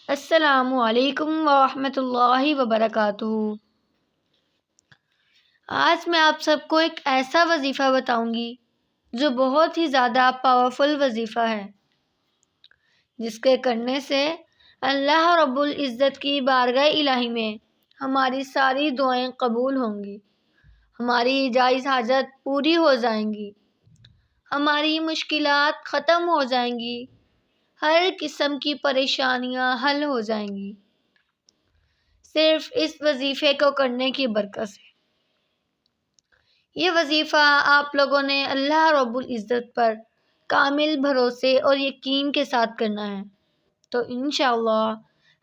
السلام علیکم ورحمۃ اللہ وبرکاتہ۔ آج میں آپ سب کو ایک ایسا وظیفہ بتاؤں گی جو بہت ہی زیادہ پاورفل وظیفہ ہے، جس کے کرنے سے اللہ رب العزت کی بارگاہ الہی میں ہماری ساری دعائیں قبول ہوں گی، ہماری جائز حاجت پوری ہو جائیں گی، ہماری مشکلات ختم ہو جائیں گی، ہر قسم کی پریشانیاں حل ہو جائیں گی، صرف اس وظیفے کو کرنے کی برکت سے۔ یہ وظیفہ آپ لوگوں نے اللہ رب العزت پر کامل بھروسے اور یقین کے ساتھ کرنا ہے، تو انشاءاللہ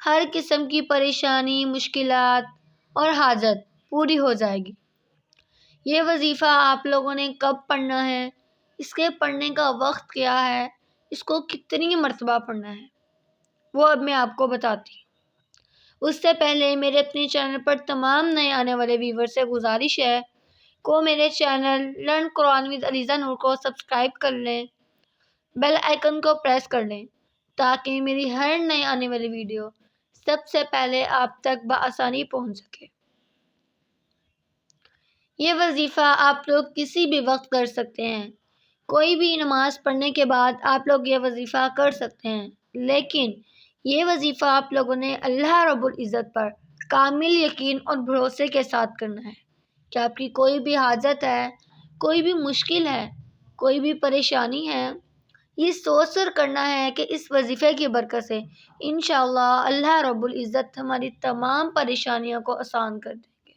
ہر قسم کی پریشانی، مشکلات اور حاجت پوری ہو جائے گی۔ یہ وظیفہ آپ لوگوں نے کب پڑھنا ہے، اس کے پڑھنے کا وقت کیا ہے، اس کو کتنی مرتبہ پڑھنا ہے، وہ اب میں آپ کو بتاتی ہوں۔ اس سے پہلے میرے اپنے چینل پر تمام نئے آنے والے ویور سے گزارش ہے کو میرے channel learn Quran with Aliza Noor کو سبسکرائب کر لیں، بیل آئیکن کو پریس کر لیں تاکہ میری ہر نئے آنے والی ویڈیو سب سے پہلے آپ تک بآسانی پہنچ سکے۔ یہ وظیفہ آپ لوگ کسی بھی وقت کر سکتے ہیں، کوئی بھی نماز پڑھنے کے بعد آپ لوگ یہ وظیفہ کر سکتے ہیں، لیکن یہ وظیفہ آپ لوگوں نے اللہ رب العزت پر کامل یقین اور بھروسے کے ساتھ کرنا ہے کہ آپ کی کوئی بھی حاجت ہے، کوئی بھی مشکل ہے، کوئی بھی پریشانی ہے، یہ سوچ کر کرنا ہے کہ اس وظیفے کی برکت سے انشاءاللہ اللہ رب العزت ہماری تمام پریشانیوں کو آسان کر دیں گے۔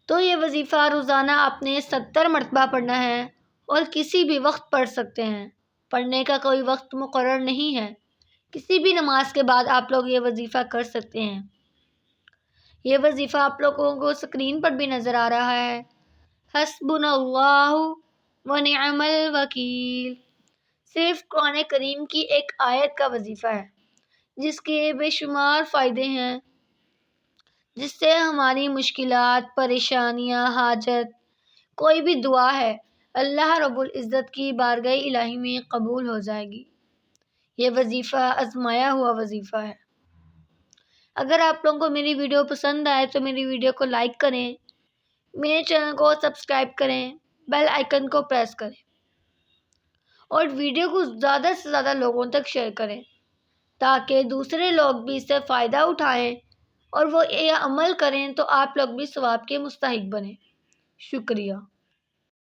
تو یہ وظیفہ روزانہ آپ نے 70 مرتبہ پڑھنا ہے اور کسی بھی وقت پڑھ سکتے ہیں، پڑھنے کا کوئی وقت مقرر نہیں ہے، کسی بھی نماز کے بعد آپ لوگ یہ وظیفہ کر سکتے ہیں۔ یہ وظیفہ آپ لوگوں کو اسکرین پر بھی نظر آ رہا ہے، حسبنا اللہ ونعم الوکیل، صرف قرآن کریم کی ایک آیت کا وظیفہ ہے جس کے بے شمار فائدے ہیں، جس سے ہماری مشکلات، پریشانیاں، حاجت، کوئی بھی دعا ہے اللہ رب العزت کی بارگاہ الہی میں قبول ہو جائے گی۔ یہ وظیفہ آزمایا ہوا وظیفہ ہے۔ اگر آپ لوگوں کو میری ویڈیو پسند آئے تو میری ویڈیو کو لائک کریں، میرے چینل کو سبسکرائب کریں، بیل آئیکن کو پریس کریں اور ویڈیو کو زیادہ سے زیادہ لوگوں تک شیئر کریں تاکہ دوسرے لوگ بھی اس سے فائدہ اٹھائیں اور وہ یہ عمل کریں تو آپ لوگ بھی ثواب کے مستحق بنیں۔ شکریہ۔